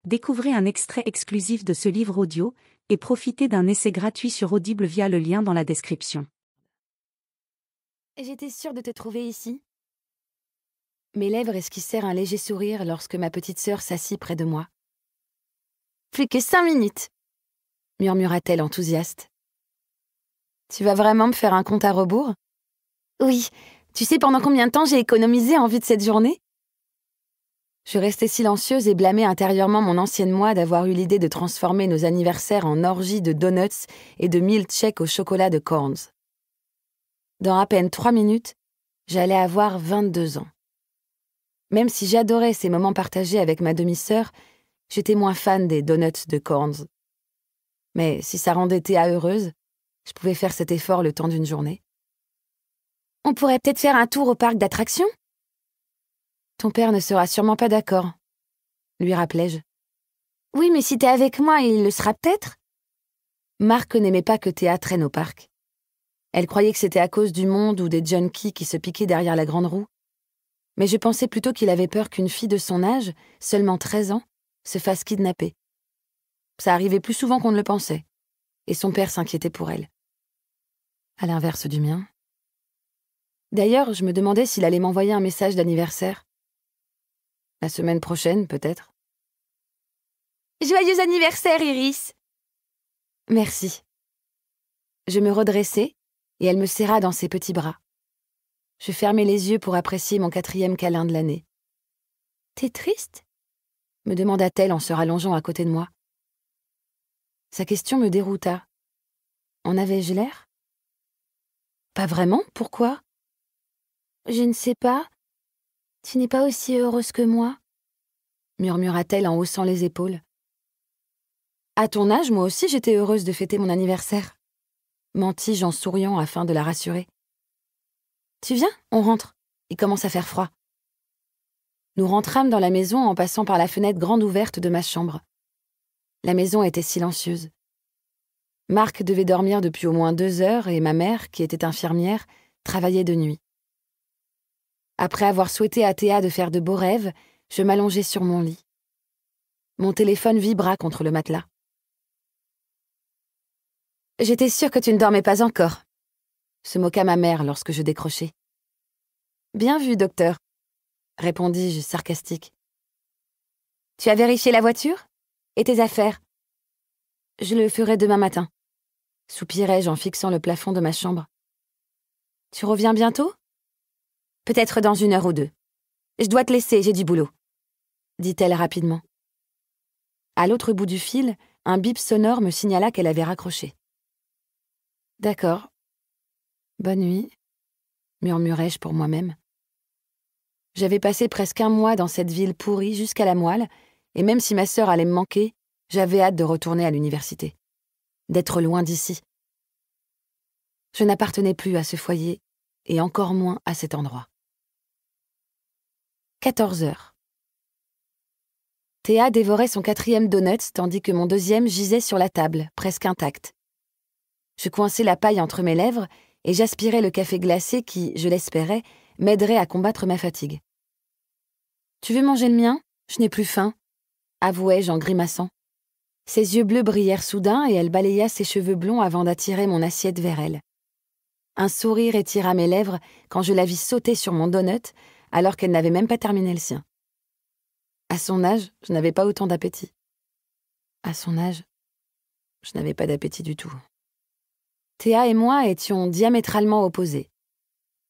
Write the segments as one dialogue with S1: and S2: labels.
S1: Découvrez un extrait exclusif de ce livre audio et profitez d'un essai gratuit sur Audible via le lien dans la description.
S2: J'étais sûre de te trouver ici. Mes lèvres esquissèrent un léger sourire lorsque ma petite sœur s'assit près de moi. Plus que 5 minutes, murmura-t-elle enthousiaste. Tu vas vraiment me faire un compte à rebours? Oui, tu sais pendant combien de temps j'ai économisé en vue de cette journée? Je restais silencieuse et blâmais intérieurement mon ancienne moi d'avoir eu l'idée de transformer nos anniversaires en orgies de donuts et de milkshakes au chocolat de Corns. Dans à peine 3 minutes, j'allais avoir 22 ans. Même si j'adorais ces moments partagés avec ma demi-sœur, j'étais moins fan des donuts de Corns. Mais si ça rendait Théa heureuse, je pouvais faire cet effort le temps d'une journée. On pourrait peut-être faire un tour au parc d'attractions? Ton père ne sera sûrement pas d'accord, lui rappelai-je. Oui, mais si t'es avec moi, il le sera peut-être? Marc n'aimait pas que Théa traîne au parc. Elle croyait que c'était à cause du monde ou des junkies qui se piquaient derrière la grande roue. Mais je pensais plutôt qu'il avait peur qu'une fille de son âge, seulement 13 ans, se fasse kidnapper. Ça arrivait plus souvent qu'on ne le pensait, et son père s'inquiétait pour elle. À l'inverse du mien. D'ailleurs, je me demandais s'il allait m'envoyer un message d'anniversaire. La semaine prochaine, peut-être. Joyeux anniversaire, Iris! Merci. Je me redressai, et elle me serra dans ses petits bras. Je fermai les yeux pour apprécier mon 4e câlin de l'année. T'es triste? Me demanda-t-elle en se rallongeant à côté de moi. Sa question me dérouta. En avais-je l'air? Pas vraiment, pourquoi? Je ne sais pas. Tu n'es pas aussi heureuse que moi, murmura-t-elle en haussant les épaules. À ton âge, moi aussi j'étais heureuse de fêter mon anniversaire, mentis-je en souriant afin de la rassurer. Tu viens, on rentre. Il commence à faire froid. Nous rentrâmes dans la maison en passant par la fenêtre grande ouverte de ma chambre. La maison était silencieuse. Marc devait dormir depuis au moins 2 heures et ma mère, qui était infirmière, travaillait de nuit. Après avoir souhaité à Théa de faire de beaux rêves, je m'allongeai sur mon lit. Mon téléphone vibra contre le matelas. « J'étais sûre que tu ne dormais pas encore », se moqua ma mère lorsque je décrochai. « Bien vu, docteur », répondis-je sarcastique. « Tu as vérifié la voiture? Et tes affaires? » « Je le ferai demain matin », soupirai-je en fixant le plafond de ma chambre. « Tu reviens bientôt? » « Peut-être dans 1 heure ou 2. Je dois te laisser, j'ai du boulot, » dit-elle rapidement. À l'autre bout du fil, un bip sonore me signala qu'elle avait raccroché. « D'accord. Bonne nuit, » murmurai-je pour moi-même. J'avais passé presque 1 mois dans cette ville pourrie jusqu'à la moelle, et même si ma sœur allait me manquer, j'avais hâte de retourner à l'université, d'être loin d'ici. Je n'appartenais plus à ce foyer, et encore moins à cet endroit. 14 heures. Théa dévorait son 4e donut tandis que mon 2e gisait sur la table, presque intact. Je coinçai la paille entre mes lèvres et j'aspirais le café glacé qui, je l'espérais, m'aiderait à combattre ma fatigue. « Tu veux manger le mien? Je n'ai plus faim, » avouai-je en grimaçant. Ses yeux bleus brillèrent soudain et elle balaya ses cheveux blonds avant d'attirer mon assiette vers elle. Un sourire étira mes lèvres quand je la vis sauter sur mon donut alors qu'elle n'avait même pas terminé le sien. À son âge, je n'avais pas autant d'appétit. À son âge, je n'avais pas d'appétit du tout. Théa et moi étions diamétralement opposés.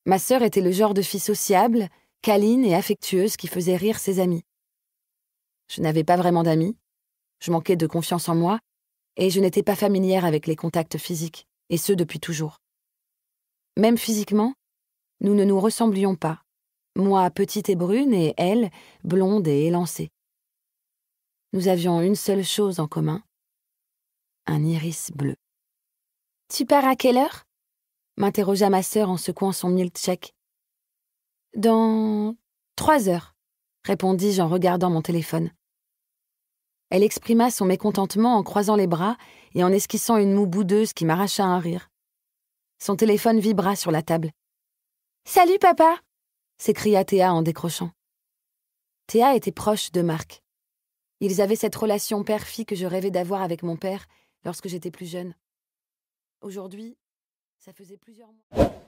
S2: Ma sœur était le genre de fille sociable, câline et affectueuse qui faisait rire ses amis. Je n'avais pas vraiment d'amis, je manquais de confiance en moi, et je n'étais pas familière avec les contacts physiques, et ce depuis toujours. Même physiquement, nous ne nous ressemblions pas, moi petite et brune et elle, blonde et élancée. Nous avions une seule chose en commun, un iris bleu. « Tu pars à quelle heure ?» m'interrogea ma sœur en secouant son milkshake. « Dans 3 heures, » répondis-je en regardant mon téléphone. Elle exprima son mécontentement en croisant les bras et en esquissant une moue boudeuse qui m'arracha un rire. Son téléphone vibra sur la table. « Salut, papa !» s'écria Théa en décrochant. Théa était proche de Marc. Ils avaient cette relation père-fille que je rêvais d'avoir avec mon père lorsque j'étais plus jeune. Aujourd'hui, ça faisait plusieurs mois.